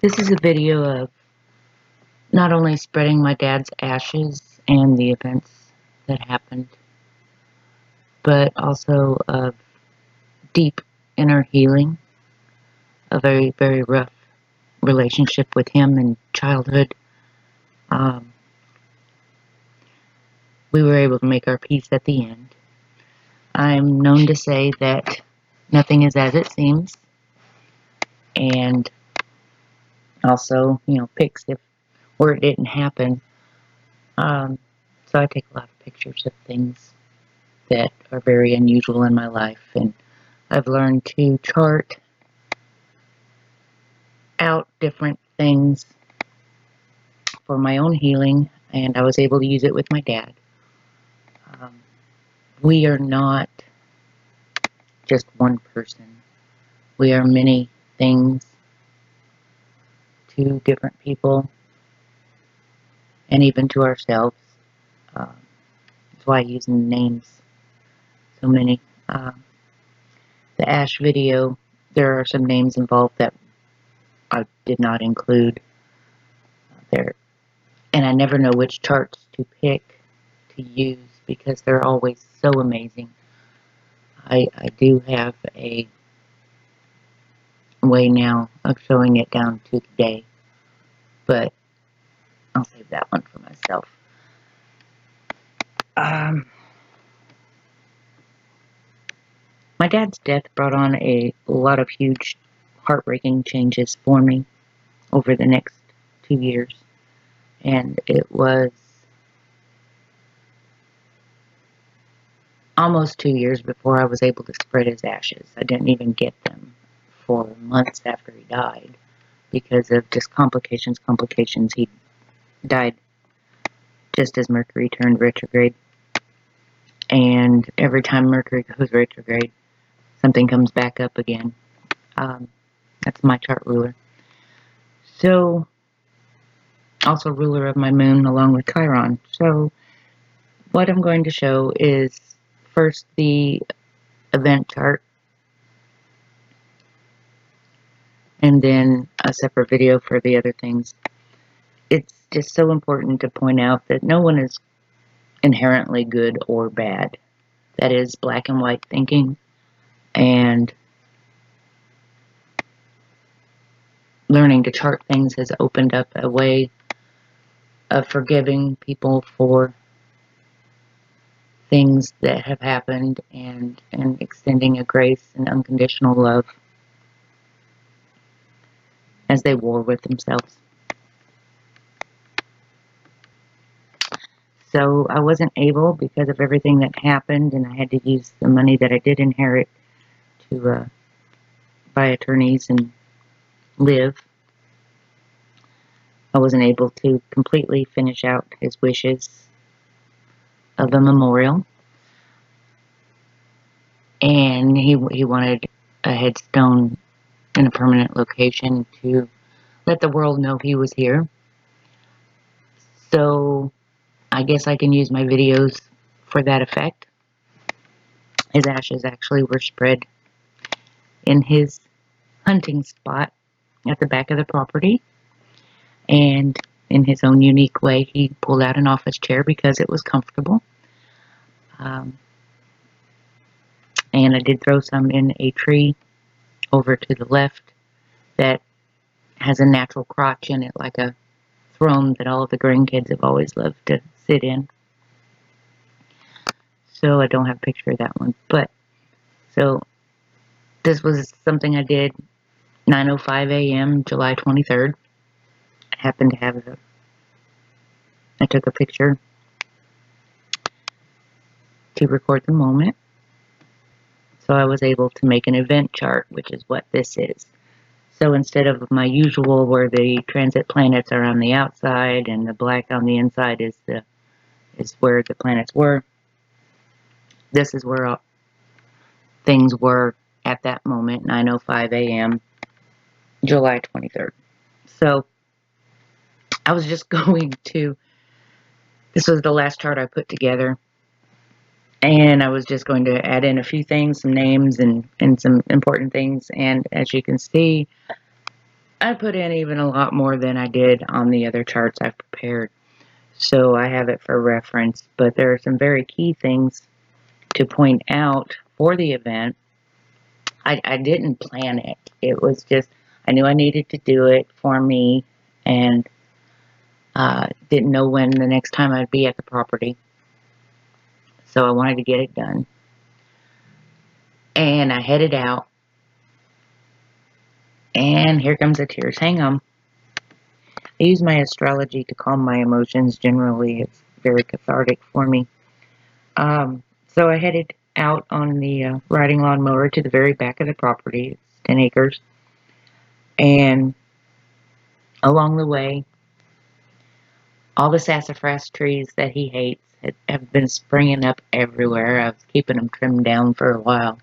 This is a video of not only spreading my dad's ashes and the events that happened, but also of deep inner healing, a very, very rough relationship with him in childhood. We were able to make our peace at the end. I'm known to say that nothing is as it seems, and also, pics if where it didn't happen. So I take a lot of pictures of things that are very unusual in my life, and I've learned to chart out different things for my own healing, and I was able to use it with my dad. We are not just one person. We are many things to different people, and even to ourselves. That's why I use names, so many. The Ash video, there are some names involved that I did not include there. And I never know which charts to pick to use because they're always so amazing. I do have a way now of showing it down to the day, but I'll save that one for myself. My dad's death brought on a lot of huge, heartbreaking changes for me over the next 2 years, and it was almost 2 years before I was able to spread his ashes. I didn't even get them for months after he died because of just complications. He died just as Mercury turned retrograde. And every time Mercury goes retrograde, something comes back up again. That's my chart ruler. So, also ruler of my moon along with Chiron. So, what I'm going to show is first the event chart, and then a separate video for the other things. It's just so important to point out that no one is inherently good or bad. That is black and white thinking, and learning to chart things has opened up a way of forgiving people for things that have happened and extending a grace and unconditional love as they war with themselves. So I wasn't able, because of everything that happened, and I had to use the money that I did inherit to buy attorneys and live. I wasn't able to completely finish out his wishes of a memorial. And he wanted a headstone in a permanent location to let the world know he was here. So I guess I can use my videos for that effect. His ashes actually were spread in his hunting spot at the back of the property. And in his own unique way, he pulled out an office chair because it was comfortable. And I did throw some in a tree over to the left that has a natural crotch in it, like a throne that all of the grandkids have always loved to sit in. So I don't have a picture of that one. But, so, this was something I did 9:05 a.m. July 23rd. I happened to have I took a picture to record the moment. So I was able to make an event chart, which is what this is. So instead of my usual where the transit planets are on the outside and the black on the inside is where the planets were, this is where things were at that moment, 9:05 a.m., July 23rd. So I was just going to, this was the last chart I put together, and I was just going to add in a few things, some names and some important things. And as you can see, I put in even a lot more than I did on the other charts I've prepared. So I have it for reference, but there are some very key things to point out for the event. I didn't plan it. It was just, I knew I needed to do it for me, and didn't know when the next time I'd be at the property. So I wanted to get it done. And I headed out, and here comes the tears. Hang on. I use my astrology to calm my emotions. Generally, it's very cathartic for me. So I headed out on the riding lawnmower to the very back of the property. It's 10 acres. And along the way, all the sassafras trees that he hates have been springing up everywhere. I was keeping them trimmed down for a while.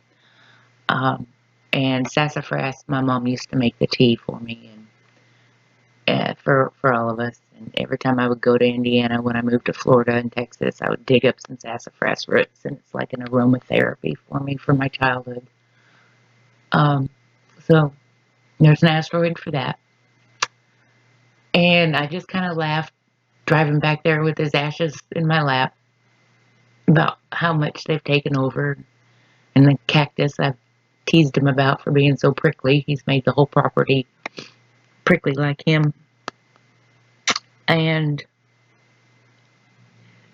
And sassafras, my mom used to make the tea for me and for all of us. And every time I would go to Indiana when I moved to Florida and Texas, I would dig up some sassafras roots, and it's like an aromatherapy for me for my childhood. So there's an asteroid for that. And I just kind of laughed driving back there with his ashes in my lap about how much they've taken over. And the cactus I've teased him about for being so prickly. He's made the whole property prickly like him. And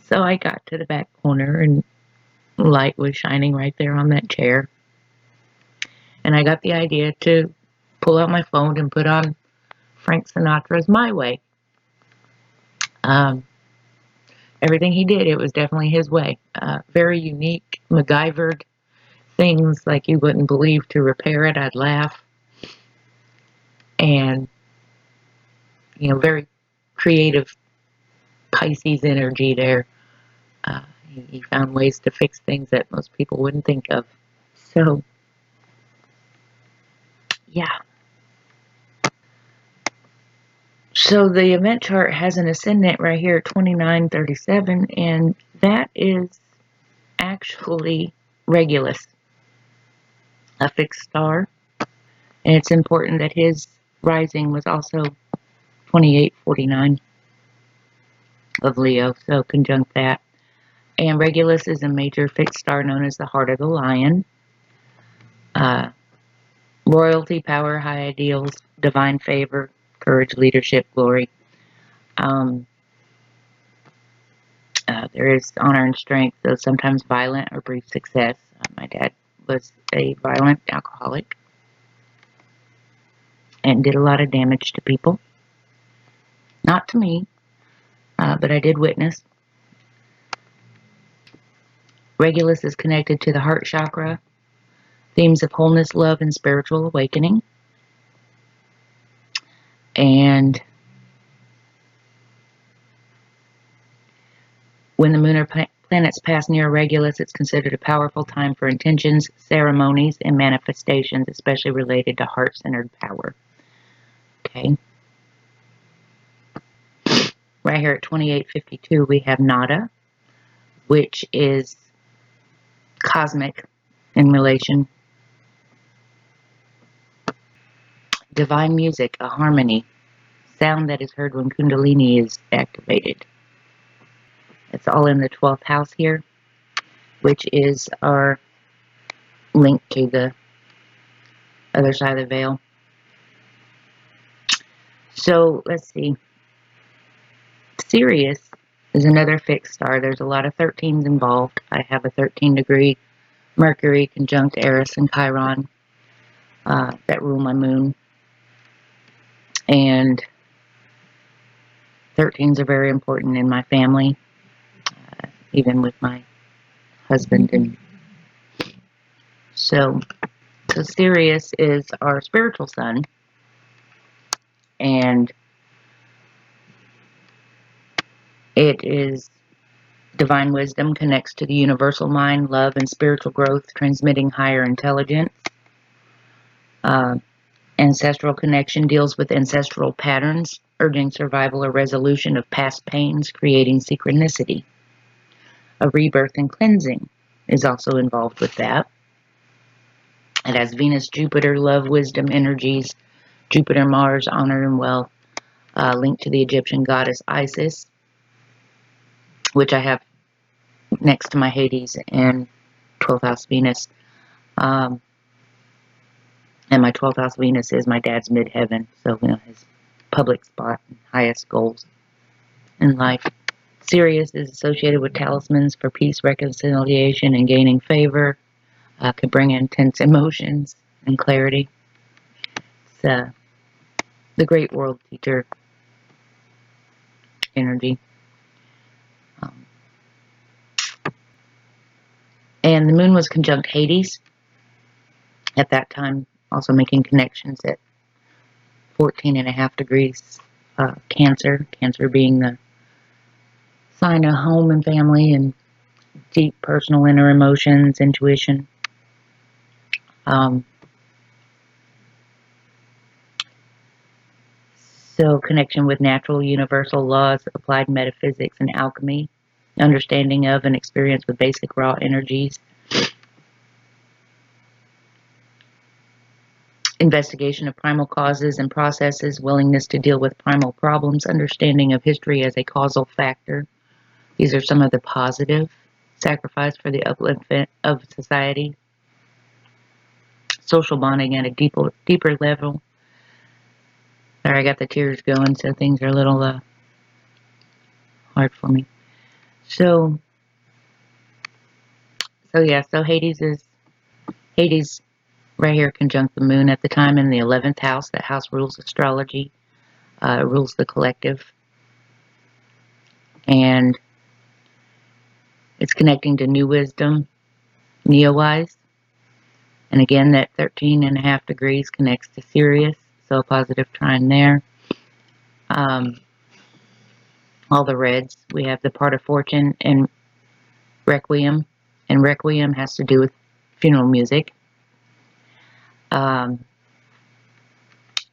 so I got to the back corner, and light was shining right there on that chair. And I got the idea to pull out my phone and put on Frank Sinatra's My Way. Everything he did, it was definitely his way. Very unique, MacGyvered things like you wouldn't believe to repair it. I'd laugh. And, very creative Pisces energy there. He found ways to fix things that most people wouldn't think of. So, yeah. So the event chart has an ascendant right here at 2937, and that is actually Regulus, a fixed star. And it's important that his rising was also 2849 of Leo, so conjunct that. And Regulus is a major fixed star known as the heart of the lion. Royalty, power, high ideals, divine favor, courage, leadership, glory. There is honor and strength, though sometimes violent or brief success. My dad was a violent alcoholic and did a lot of damage to people. Not to me, but I did witness. Regulus is connected to the heart chakra, themes of wholeness, love, and spiritual awakening. And when the moon or planets pass near Regulus, it's considered a powerful time for intentions, ceremonies, and manifestations, especially related to heart-centered power. Okay. Right here at 2852, we have Nada, which is cosmic in relation. Divine music, a harmony, sound that is heard when Kundalini is activated. It's all in the 12th house here, which is our link to the other side of the veil. So let's see. Sirius is another fixed star. There's a lot of 13s involved. I have a 13-degree Mercury conjunct Aries and Chiron that rule my moon. And 13s are very important in my family, even with my husband. And so Sirius is our spiritual sun, and it is divine wisdom, connects to the universal mind, love, and spiritual growth, transmitting higher intelligence. Ancestral connection deals with ancestral patterns, urging survival or resolution of past pains, creating synchronicity. A rebirth and cleansing is also involved with that. It has Venus, Jupiter, love, wisdom, energies, Jupiter, Mars, honor and wealth, linked to the Egyptian goddess Isis, which I have next to my Hades and 12th house Venus. And my 12th house Venus is my dad's midheaven, so his public spot and highest goals in life. Sirius is associated with talismans for peace, reconciliation, and gaining favor. Could bring intense emotions and clarity. It's the great world teacher energy. And the moon was conjunct Hades at that time, also making connections at 14.5 degrees Cancer. Cancer being the sign of home and family and deep personal inner emotions, intuition. So connection with natural universal laws, applied metaphysics and alchemy, understanding of and experience with basic raw energies, investigation of primal causes and processes, willingness to deal with primal problems, understanding of history as a causal factor. These are some of the positive. Sacrifice for the upliftment of society, social bonding at a deeper level. Sorry, I got the tears going, so things are a little hard for me. So Hades right here conjunct the moon at the time in the 11th house. That house rules astrology, rules the collective, and it's connecting to new wisdom, Neowise. And again, that 13.5 degrees connects to Sirius, so a positive trine there. All the reds. We have the part of fortune and Requiem, and Requiem has to do with funeral music. I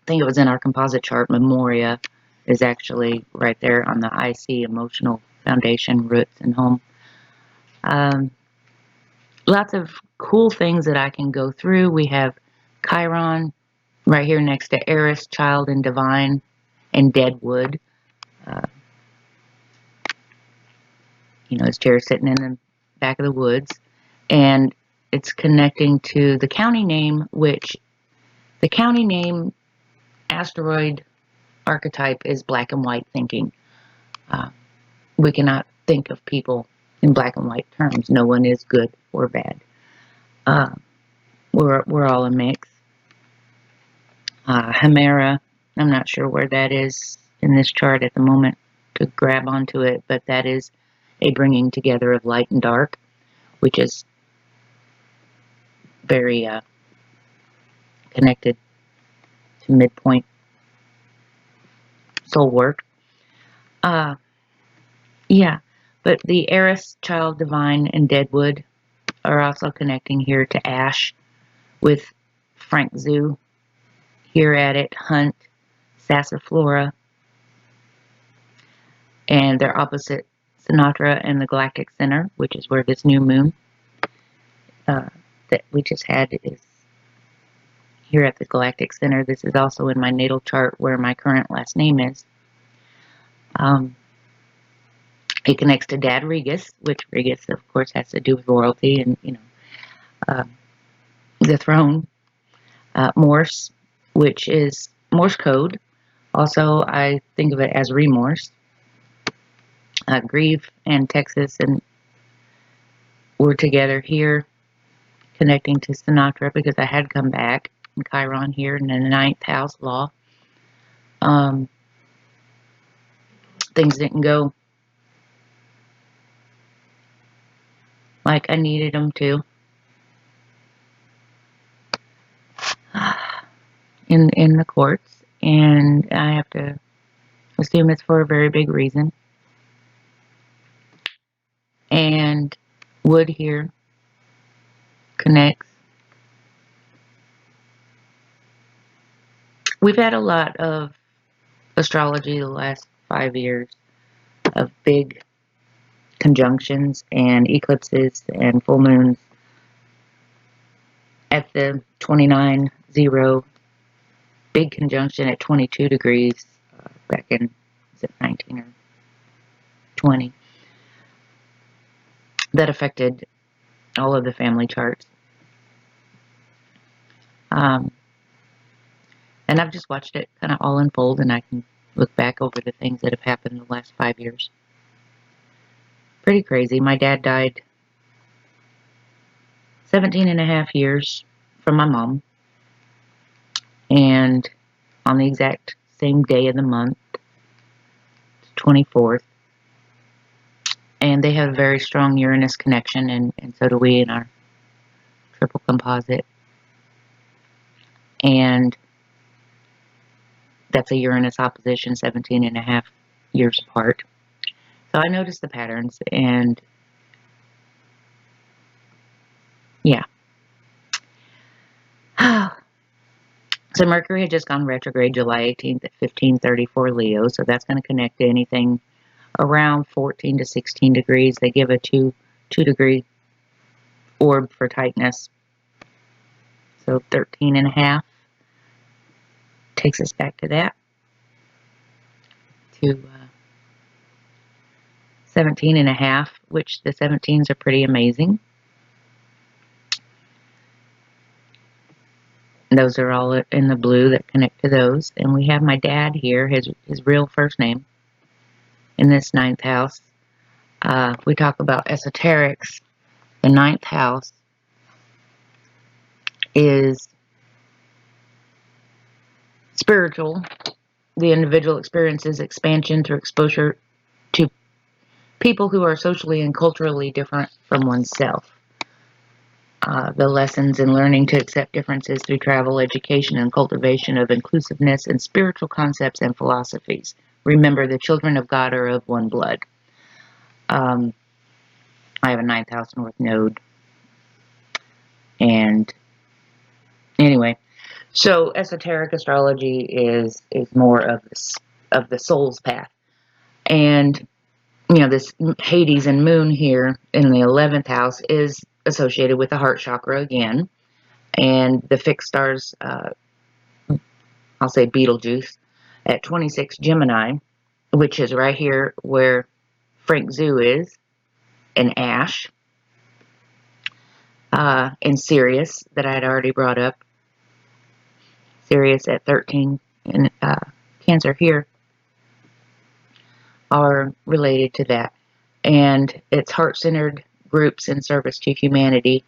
think it was in our composite chart. Memoria is actually right there on the IC, emotional foundation, roots, and home. Lots of cool things that I can go through. We have Chiron right here next to Aries, child and divine, and Deadwood. His chair sitting in the back of the woods. And it's connecting to the county name, which the county name asteroid archetype is black and white thinking. We cannot think of people in black and white terms. No one is good or bad. We're all a mix. Hemera, I'm not sure where that is in this chart at the moment to grab onto it, but that is a bringing together of light and dark, which is very connected to midpoint soul work. Yeah, but the Aries, child, divine, and Deadwood are also connecting here to Ash with Frank Zoo. Here at it, Hunt, Sassaflora, and they're opposite Sinatra and the Galactic Center, which is where this new moon that we just had is here at the Galactic Center. This is also in my natal chart where my current last name is. It connects to Dad Regus, which Regus, of course, has to do with royalty and, the throne. Morse, which is Morse code. Also, I think of it as remorse. Grieve and Texas and we're together here, connecting to Sinatra because I had come back. And Chiron here in the 9th house law. Things didn't go like I needed them to. In the courts, and I have to assume it's for a very big reason. And wood here connects. We've had a lot of astrology the last 5 years of big conjunctions and eclipses and full moons at the 29-0 big conjunction at 22 degrees back in, is it 19 or 20, that affected all of the family charts. And I've just watched it kind of all unfold, and I can look back over the things that have happened in the last 5 years. Pretty crazy. My dad died 17 and a half years from my mom, and on the exact same day of the month, 24th, and they have a very strong Uranus connection, and so do we in our triple composite, and that's a Uranus opposition 17 and a half years apart. So I noticed the patterns, and yeah. So Mercury had just gone retrograde July 18th at 1534 Leo, so that's going to connect to anything around 14 to 16 degrees. They give a 2 degree orb for tightness, so 13 and a half takes us back to that, to 17 and a half, which the 17s are pretty amazing. Those are all in the blue that connect to those. And we have my dad here, his real first name, in this 9th house. We talk about esoterics. The 9th house is spiritual. The individual experiences expansion through exposure to people who are socially and culturally different from oneself. The lessons in learning to accept differences through travel, education, and cultivation of inclusiveness and spiritual concepts and philosophies. Remember, the children of God are of one blood. I have a 9th house north node. And anyway, so esoteric astrology is more of the soul's path. And you know, this Hades and Moon here in the 11th house is associated with the heart chakra again. And the fixed stars, I'll say Betelgeuse, at 26 Gemini, which is right here where Frank Zoo is, in Ash, and Sirius, that I had already brought up. Sirius at 13 in Cancer here are related to that. And it's heart-centered groups in service to humanity,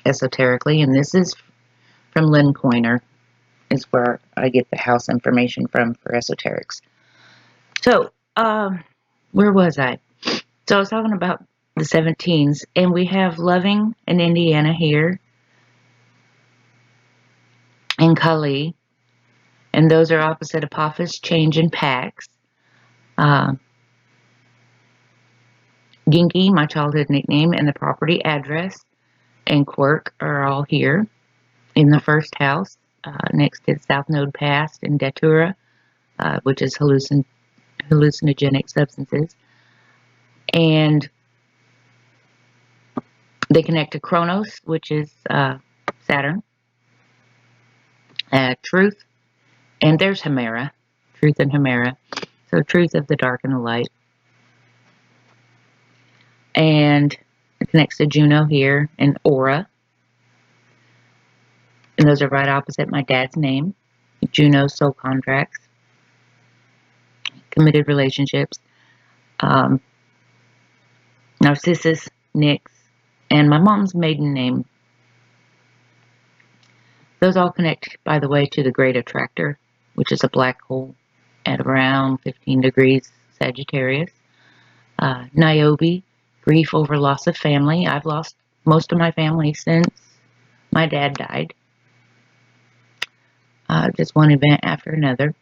esoterically. And this is from Lynn Coiner, is where I get the house information from for esoterics. So, where was I? So I was talking about the 17s, and we have Loving in Indiana here, and Kali, and those are opposite Apophis, Change, and Pax. Ginky, my childhood nickname, and the property address, and Quirk are all here in the 1st house, next to South Node Past and Datura, which is hallucinogenic substances. And they connect to Kronos, which is Saturn, Truth, and there's Hemera, Truth and Hemera. So Truth of the dark and the light. And it connects to Juno here and Aura. And those are right opposite my dad's name. Juno, soul contracts, committed relationships, Narcissus, Nyx, and my mom's maiden name. Those all connect, by the way, to the Great Attractor, which is a black hole at around 15 degrees Sagittarius. Niobe, grief over loss of family. I've lost most of my family since my dad died. Just one event after another.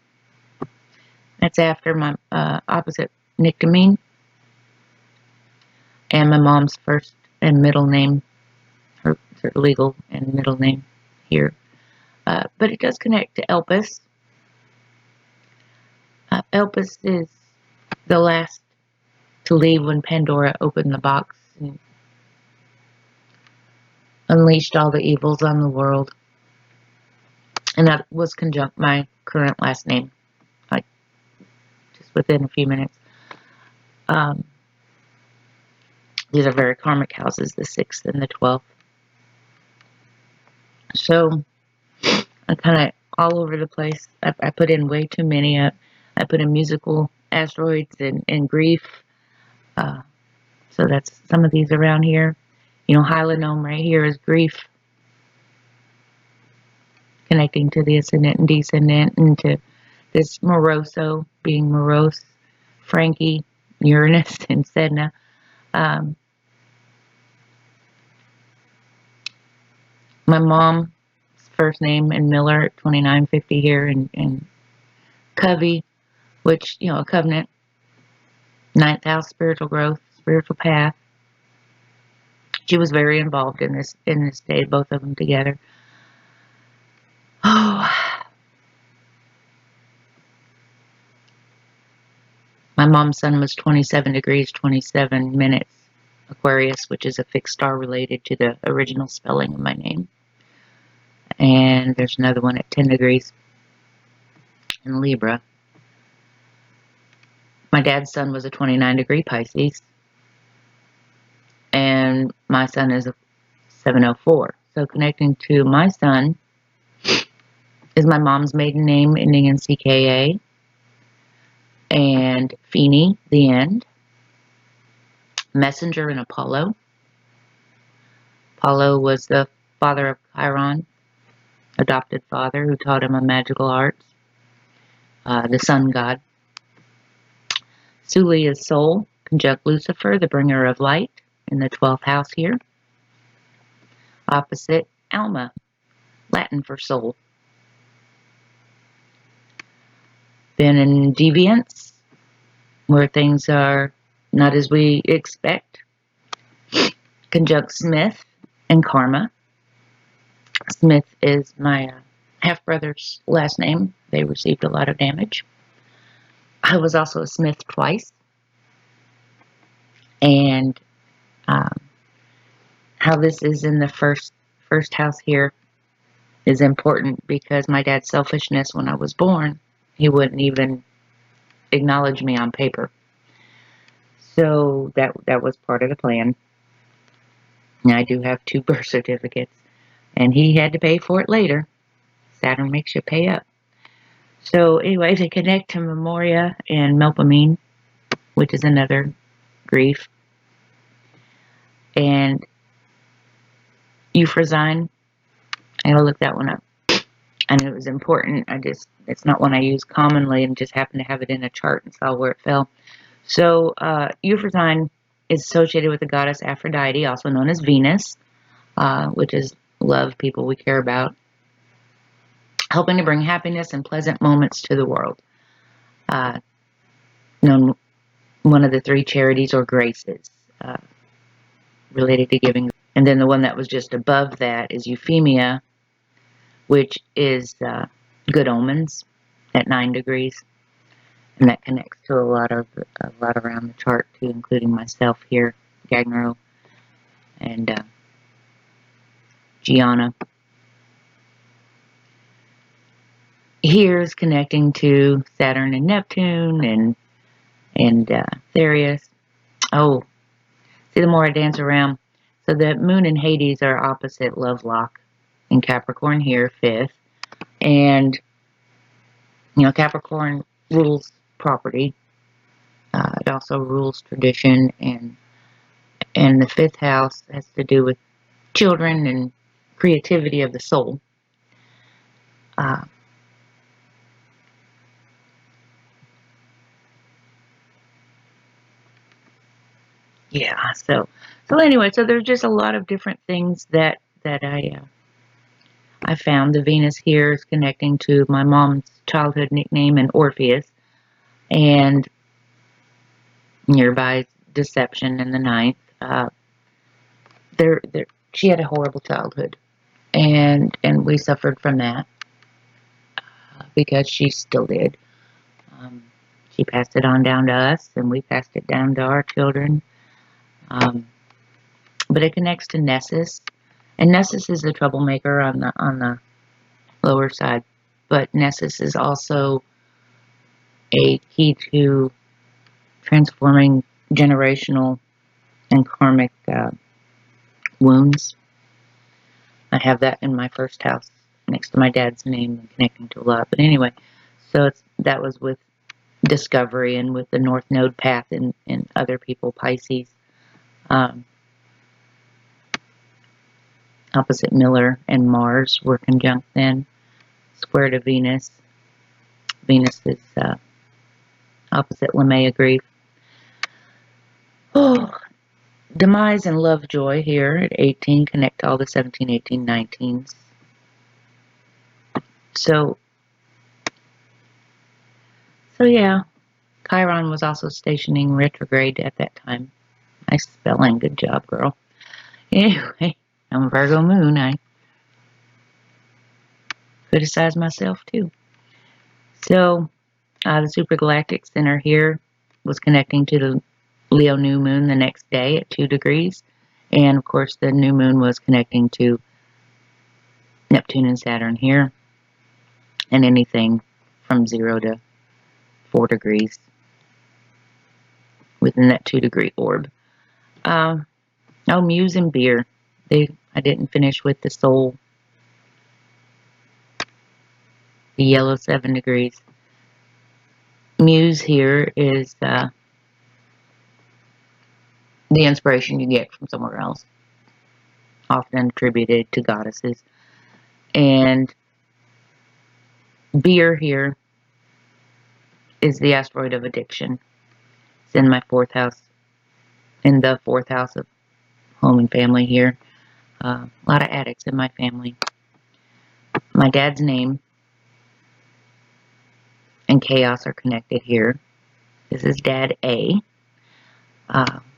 That's after my opposite nictamine and my mom's first and middle name, her legal and middle name here. But it does connect to Elpis. Elpis is the last to leave when Pandora opened the box and unleashed all the evils on the world. And that was conjunct my current last name, like just within a few minutes. These are very karmic houses, the 6th and the 12th. So I'm kind of all over the place. I put in way too many. I put in musical asteroids and grief. So that's some of these around here. You know, Hylanome right here is grief, connecting to the ascendant and descendant, and to this Moroso being morose, Frankie, Uranus, and Sedna. My mom's first name in Miller, 2950 here, and Covey, which, you know, a covenant, 9th house, spiritual growth, spiritual path. She was very involved in this day, both of them together. Oh, my mom's sun was 27 degrees, 27 minutes Aquarius, which is a fixed star related to the original spelling of my name. And there's another one at 10 degrees in Libra. My dad's sun was a 29-degree Pisces. And my sun is a 704. So connecting to my sun is my mom's maiden name ending in CKA. And Feeney, the end. Messenger and Apollo. Apollo was the father of Chiron, adopted father who taught him a magical arts. The sun god. Suli is soul, conjunct Lucifer, the bringer of light, in the 12th house here. Opposite, Alma, Latin for soul. Then in deviance, where things are not as we expect, conjunct Smith and Karma. Smith is my half-brother's last name. They received a lot of damage. I was also a Smith twice. And how this is in the first house here is important because my dad's selfishness when I was born, he wouldn't even acknowledge me on paper. So that was part of the plan. And I do have 2 birth certificates. And he had to pay for it later. Saturn makes you pay up. So anyway, they connect to Memoria and Melpomene, which is another grief. And Euphrosyne, I gotta look that one up. I knew it was important. It's not one I use commonly and just happened to have it in a chart and saw where it fell. So Euphrosyne is associated with the goddess Aphrodite, also known as Venus, which is love, people we care about, helping to bring happiness and pleasant moments to the world. Known one of the 3 charities or graces related to giving. And then the one that was just above that is Euphemia, which is good omens at 9 degrees. And that connects to a lot around the chart too, including myself here, Gagnero, and Gianna. Here's connecting to Saturn and Neptune and Aries. Oh, see, the more I dance around. So the moon and Hades are opposite love lock in Capricorn here, 5th. And, you know, Capricorn rules property. It also rules tradition, and the 5th house has to do with children and creativity of the soul. Yeah, so anyway, so there's just a lot of different things that I found. The Venus here is connecting to my mom's childhood nickname and Orpheus, and nearby Deception in the 9th. She had a horrible childhood, and we suffered from that because she still did. She passed it on down to us, and we passed it down to our children. But it connects to Nessus, and Nessus is the troublemaker on the lower side. But Nessus is also a key to transforming generational and karmic wounds. I have that in my first house next to my dad's name and connecting to a lot. But anyway, so that was with discovery and with the North Node path in other people, Pisces. Opposite Miller and Mars were conjunct then. Square to Venus. Venus is opposite Lamea Grieve. Oh, demise and love joy here at 18. Connect to all the 17, 18, 19s. So yeah, Chiron was also stationing retrograde at that time. Nice spelling. Good job, girl. Anyway, I'm a Virgo moon. I criticize myself too. So the supergalactic center here was connecting to the Leo new moon the next day at 2 degrees. And of course, the new moon was connecting to Neptune and Saturn here. And anything from 0 to 4 degrees within that 2 degree orb. Oh, Muse and Beer. I didn't finish with the Soul. The yellow 7 degrees. Muse here is the inspiration you get from somewhere else, often attributed to goddesses. And Beer here is the asteroid of addiction. It's in my 4th house, in the 4th house of home and family here. A lot of addicts in my family. My dad's name and chaos are connected here. This is Dad A.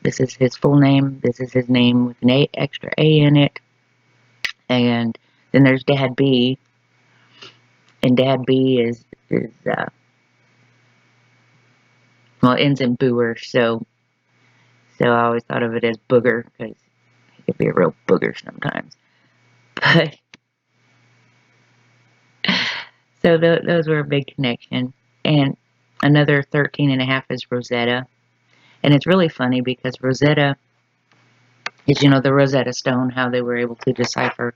This is his full name. This is his name with an extra A in it. And then there's Dad B. And Dad B is well, it ends in booer, so I always thought of it as booger, because he could be a real booger sometimes. But, so those were a big connection. And another 13.5 is Rosetta. And it's really funny because Rosetta is, the Rosetta Stone, how they were able to decipher.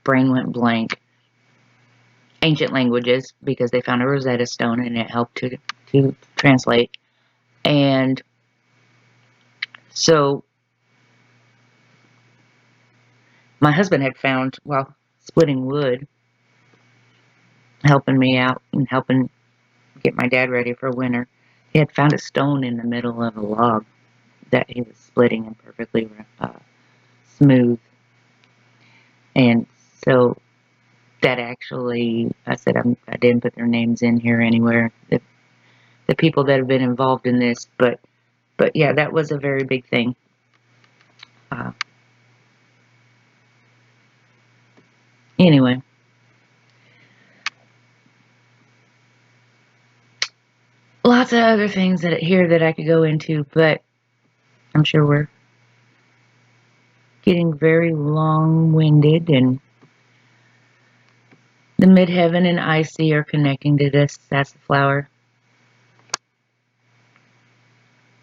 Brain went blank. Ancient languages, because they found a Rosetta Stone and it helped to translate. And so my husband had found, while splitting wood, helping me out and helping get my dad ready for winter, he had found a stone in the middle of a log that he was splitting and perfectly smooth. And so that actually, I said I didn't put their names in here anywhere, the people that have been involved in this, but yeah, that was a very big thing. Anyway, lots of other things here that I could go into, but I'm sure we're getting very long-winded. And the midheaven and icy are connecting to this sassaflower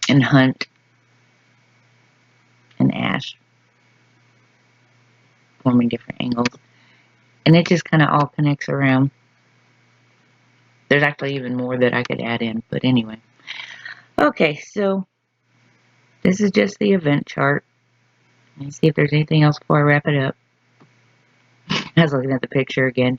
and hunt and ash, forming different angles. And it just kind of all connects around. There's actually even more that I could add in, but anyway. Okay, so this is just the event chart. Let me see if there's anything else before I wrap it up. I was looking at the picture again.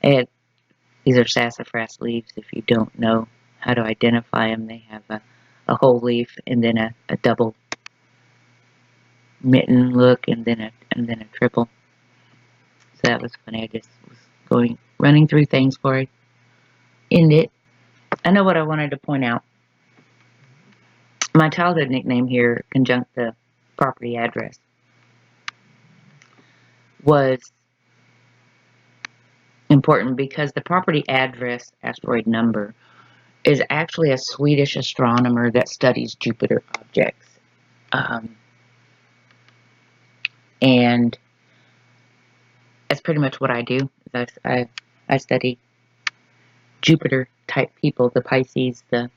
These are sassafras leaves. If you don't know how to identify them, they have a whole leaf and then a double mitten look and then a triple. So that was funny. I just was running through things before I end it. I know what I wanted to point out. My childhood nickname here, conjunct the property address, was important because the property address asteroid number is actually a Swedish astronomer that studies Jupiter objects. And that's pretty much what I do. I study Jupiter type people, the Pisces, the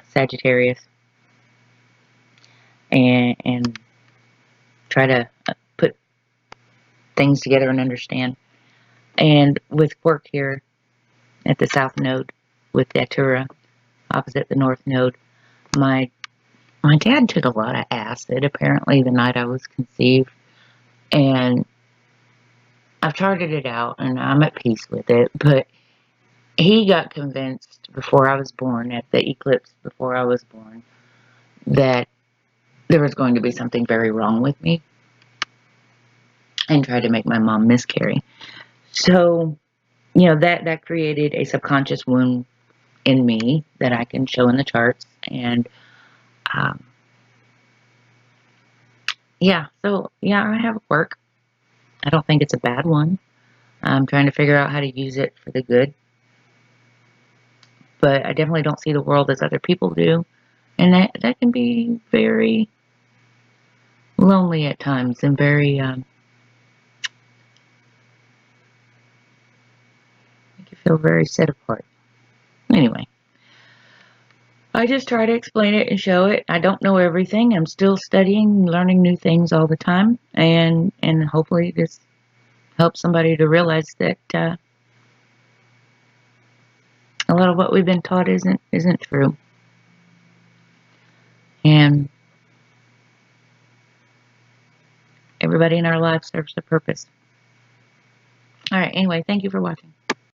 Sagittarius, and try to put things together and understand. And with work here at the South Node with Datura, opposite the North Node, my dad took a lot of acid apparently the night I was conceived, and I've charted it out and I'm at peace with it, but he got convinced before I was born, at the eclipse before I was born, that there was going to be something very wrong with me, and tried to make my mom miscarry. So, that created a subconscious wound in me that I can show in the charts. And um, I have work. I don't think it's a bad one. I'm trying to figure out how to use it for the good. But I definitely don't see the world as other people do. And that can be very lonely at times, and very, make you feel very set apart. Anyway, I just try to explain it and show it. I don't know everything. I'm still studying, learning new things all the time. And hopefully this helps somebody to realize that a lot of what we've been taught isn't true. And everybody in our lives serves a purpose. All right, anyway, thank you for watching.